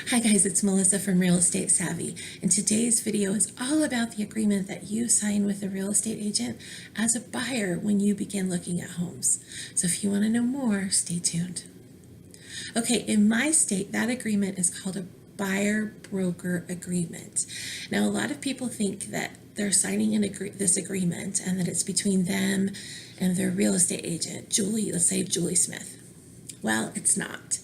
Hi guys, it's Melissa from Real Estate Savvy, and today's video is all about the agreement that you sign with a real estate agent as a buyer when you begin looking at homes. So if you want to know more, stay tuned. Okay, in my state, that agreement is called a buyer-broker agreement. Now, a lot of people think that they're signing this agreement and that it's between them and their real estate agent, Julie, let's say Julie Smith. Well, it's not.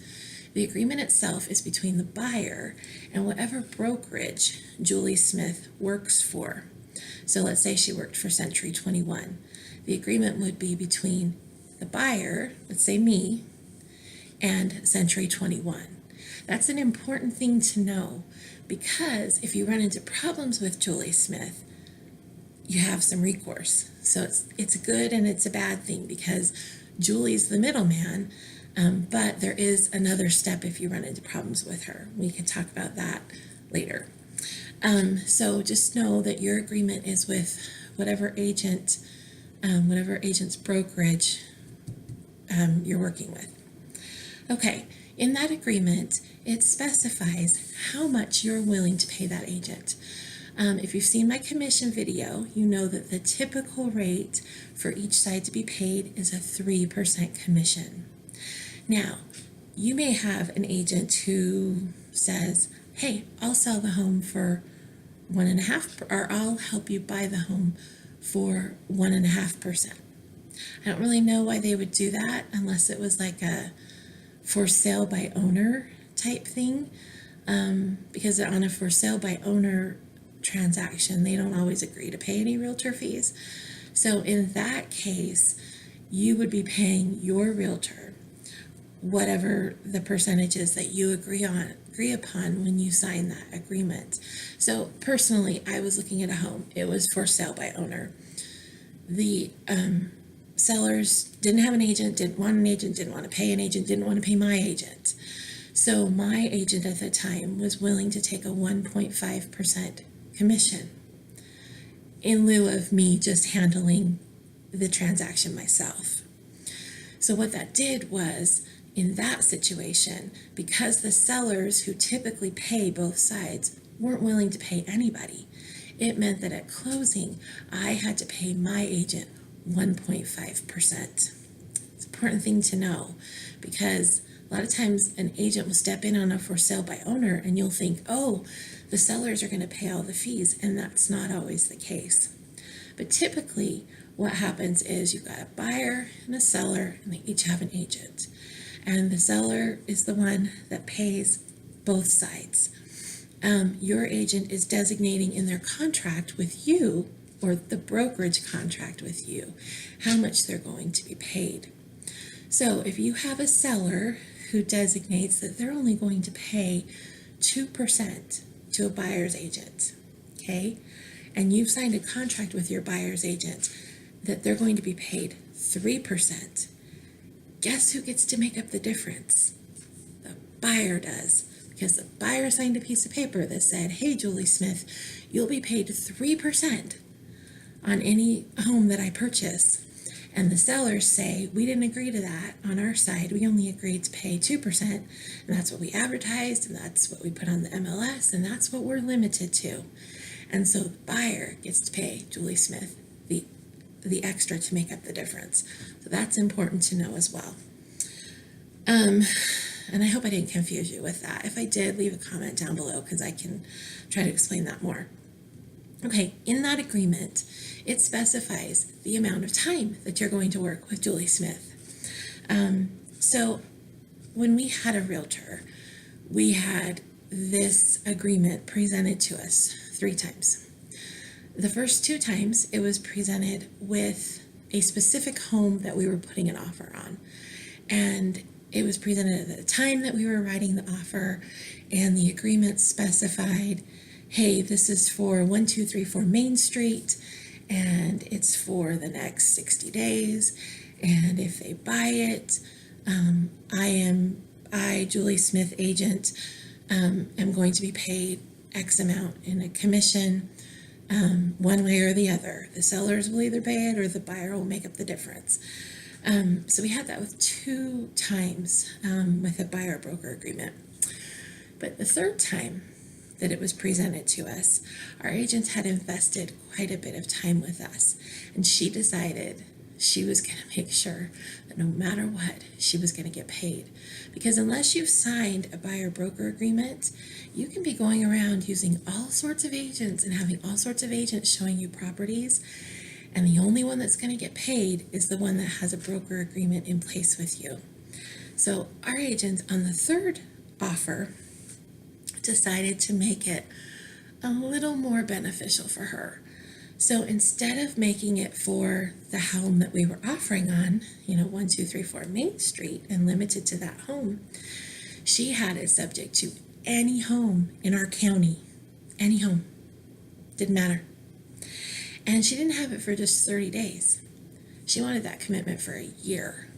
The agreement itself is between the buyer and whatever brokerage Julie Smith works for. So let's say she worked for Century 21. The agreement would be between the buyer, let's say me, and Century 21. That's an important thing to know because if you run into problems with Julie Smith, you have some recourse. So it's a good and it's a bad thing because Julie's the middleman. But there is another step if you run into problems with her. We can talk about that later. So just know that your agreement is with whatever agent's brokerage you're working with. Okay, in that agreement, it specifies how much you're willing to pay that agent. If you've seen my commission video, you know that the typical rate for each side to be paid is a 3% commission. Now, you may have an agent who says, hey, I'll sell the home for 1.5%, or I'll help you buy the home for 1.5%. I don't really know why they would do that unless it was like a for sale by owner type thing, because on a for sale by owner transaction, they don't always agree to pay any realtor fees. So in that case, you would be paying your realtor whatever the percentages that you agree upon when you sign that agreement. So personally, I was looking at a home. It was for sale by owner. The sellers didn't have an agent, didn't want an agent, didn't want to pay an agent, didn't want to pay my agent. So my agent at the time was willing to take a 1.5% commission in lieu of me just handling the transaction myself. So what that did was, in that situation, because the sellers who typically pay both sides weren't willing to pay anybody, it meant that at closing, I had to pay my agent 1.5%. It's an important thing to know because a lot of times an agent will step in on a for sale by owner and you'll think, oh, the sellers are going to pay all the fees, and that's not always the case. But typically what happens is you've got a buyer and a seller and they each have an agent. And the seller is the one that pays both sides. Your agent is designating in their contract with you, or the brokerage contract with you, how much they're going to be paid. So if you have a seller who designates that they're only going to pay 2% to a buyer's agent, okay, and you've signed a contract with your buyer's agent that they're going to be paid 3%, guess who gets to make up the difference? The buyer does, because the buyer signed a piece of paper that said, hey, Julie Smith, you'll be paid 3% on any home that I purchase. And the sellers say, we didn't agree to that on our side. We only agreed to pay 2%, and that's what we advertised, and that's what we put on the MLS, and that's what we're limited to. And so the buyer gets to pay Julie Smith the extra to make up the difference. So that's important to know as well. And I hope I didn't confuse you with that. If I did, leave a comment down below because I can try to explain that more. Okay, in that agreement, it specifies the amount of time that you're going to work with Julie Smith. So when we had a realtor, we had this agreement presented to us 3 times. The first 2 times, it was presented with a specific home that we were putting an offer on. And it was presented at the time that we were writing the offer, and the agreement specified, hey, this is for 1234 Main Street, and it's for the next 60 days. And if they buy it, I, Julie Smith agent, am going to be paid X amount in a commission, one way or the other. The sellers will either pay it or the buyer will make up the difference. So we had that with 2 times with a buyer broker agreement. But the third time that it was presented to us, our agent had invested quite a bit of time with us, and she decided she was going to make sure that no matter what, she was going to get paid. Because unless you've signed a buyer broker agreement, you can be going around using all sorts of agents and having all sorts of agents showing you properties, and the only one that's going to get paid is the one that has a broker agreement in place with you. So our agent on the third offer decided to make it a little more beneficial for her. So instead of making it for the home that we were offering on, 1234 Main Street and limited to that home, she had it subject to any home in our county. Any home. Didn't matter. And she didn't have it for just 30 days. She wanted that commitment for a year.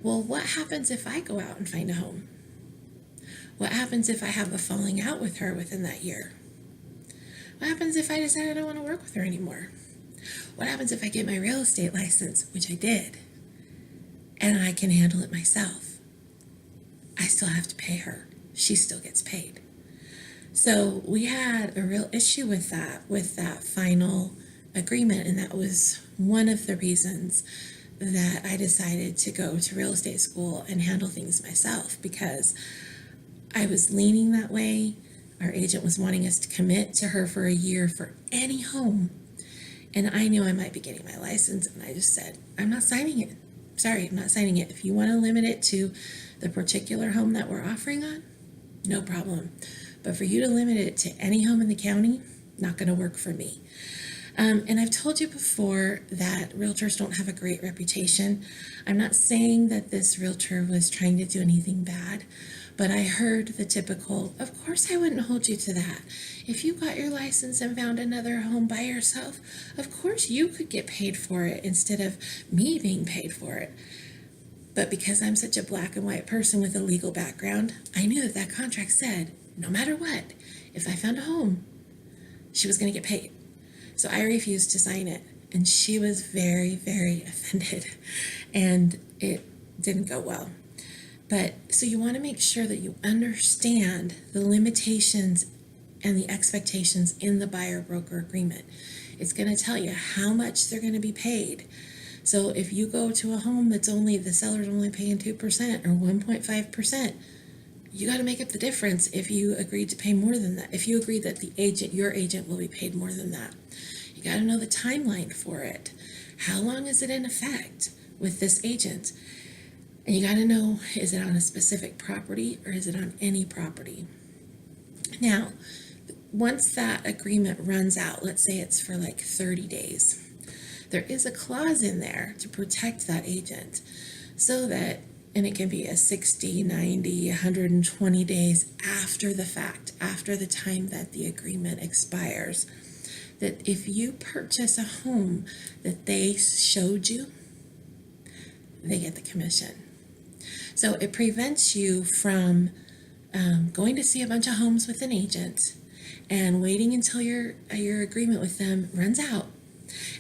Well, what happens if I go out and find a home? What happens if I have a falling out with her within that year? What happens if I decide I don't want to work with her anymore? What happens if I get my real estate license, which I did, and I can handle it myself? I still have to pay her. She still gets paid. So we had a real issue with that final agreement, and that was one of the reasons that I decided to go to real estate school and handle things myself, because I was leaning that way. Our agent was wanting us to commit to her for a year for any home, and I knew I might be getting my license, and I just said, I'm not signing it. Sorry, I'm not signing it. If you want to limit it to the particular home that we're offering on, no problem. But for you to limit it to any home in the county, not going to work for me. And I've told you before that realtors don't have a great reputation. I'm not saying that this realtor was trying to do anything bad, but I heard the typical, of course I wouldn't hold you to that. If you got your license and found another home by yourself, of course you could get paid for it instead of me being paid for it. But because I'm such a black and white person with a legal background, I knew that contract said, no matter what, if I found a home, she was going to get paid. So I refused to sign it, and she was very, very offended, and it didn't go well. But so you want to make sure that you understand the limitations and the expectations in the buyer broker agreement. It's going to tell you how much they're going to be paid. So if you go to a home that's the seller's only paying 2% or 1.5%, you got to make up the difference if you agreed to pay more than that. If you agree that your agent will be paid more than that. You got to know the timeline for it. How long is it in effect with this agent? And you got to know, is it on a specific property or is it on any property? Now, once that agreement runs out, let's say it's for like 30 days, there is a clause in there to protect that agent so that, and it can be a 60, 90, 120 days after the fact, after the time that the agreement expires, that if you purchase a home that they showed you, they get the commission. So it prevents you from going to see a bunch of homes with an agent and waiting until your agreement with them runs out,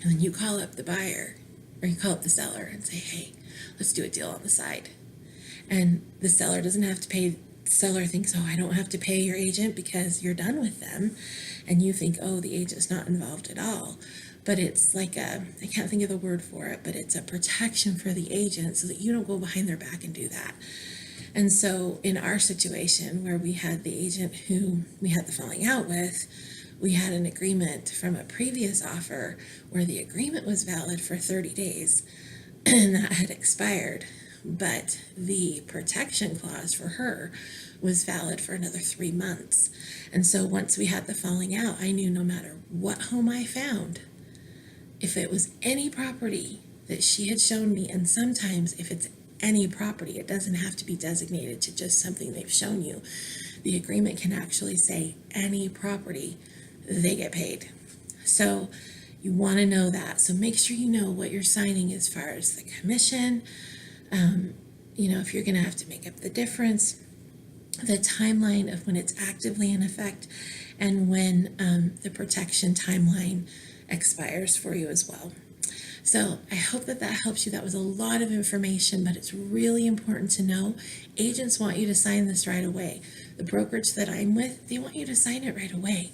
and then you call up the buyer or you call up the seller and say, hey, let's do a deal on the side. And the seller doesn't have to pay. The seller thinks, oh, I don't have to pay your agent because you're done with them. And you think, oh, the agent's not involved at all. But it's like I can't think of the word for it, but it's a protection for the agent so that you don't go behind their back and do that. And so in our situation where we had the agent who we had the falling out with, we had an agreement from a previous offer where the agreement was valid for 30 days and that had expired. But the protection clause for her was valid for another 3 months. And so once we had the falling out, I knew no matter what home I found, if it was any property that she had shown me, and sometimes if it's any property, it doesn't have to be designated to just something they've shown you. The agreement can actually say any property, they get paid. So you want to know that. So make sure you know what you're signing as far as the commission, if you're going to have to make up the difference, the timeline of when it's actively in effect, and when the protection timeline expires for you as well. So I hope that that helps you. That was a lot of information, but it's really important to know. Agents want you to sign this right away. The brokerage that I'm with, they want you to sign it right away.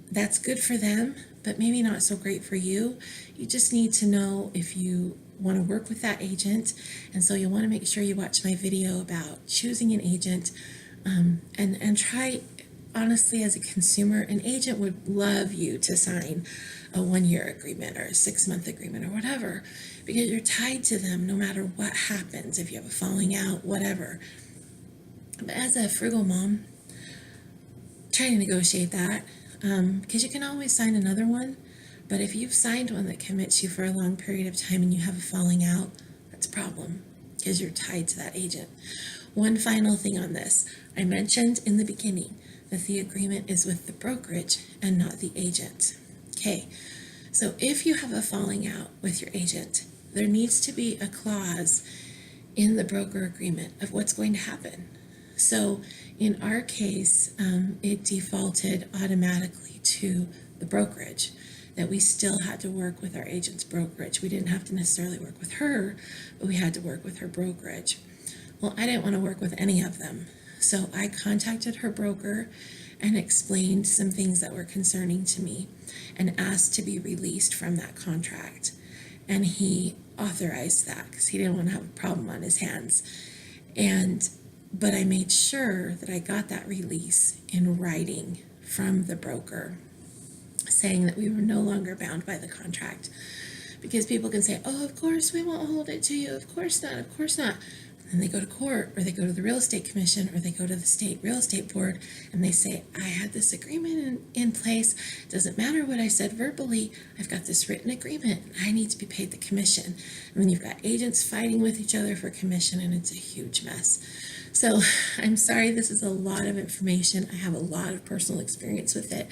That's good for them, but maybe not so great for you. You just need to know if you want to work with that agent. And so you'll want to make sure you watch my video about choosing an agent, and try, honestly, as a consumer, an agent would love you to sign a 1-year agreement or a 6-month agreement or whatever, because you're tied to them no matter what happens, if you have a falling out, whatever. But as a frugal mom, try to negotiate that, because you can always sign another one. But if you've signed one that commits you for a long period of time and you have a falling out, that's a problem because you're tied to that agent. One final thing on this. I mentioned in the beginning that the agreement is with the brokerage and not the agent. Okay, so if you have a falling out with your agent, there needs to be a clause in the broker agreement of what's going to happen. So in our case, it defaulted automatically to the brokerage, that we still had to work with our agent's brokerage. We didn't have to necessarily work with her, but we had to work with her brokerage. Well, I didn't want to work with any of them. So I contacted her broker and explained some things that were concerning to me and asked to be released from that contract. And he authorized that because he didn't want to have a problem on his hands. But I made sure that I got that release in writing from the broker, saying that we were no longer bound by the contract. Because people can say, oh, of course we won't hold it to you, of course not, of course not. And they go to court, or they go to the real estate commission, or they go to the state real estate board, and they say, I had this agreement in place. Doesn't matter what I said verbally, I've got this written agreement. I need to be paid the commission. And then you've got agents fighting with each other for commission, and it's a huge mess. So I'm sorry, this is a lot of information. I have a lot of personal experience with it.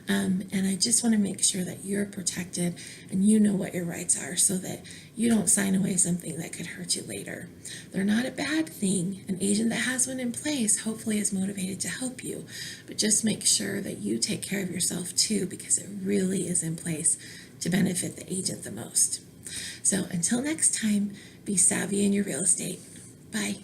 And I just want to make sure that you're protected and you know what your rights are so that you don't sign away something that could hurt you later. They're not a bad thing. An agent that has one in place hopefully is motivated to help you, but just make sure that you take care of yourself too, because it really is in place to benefit the agent the most. So until next time, be savvy in your real estate. Bye.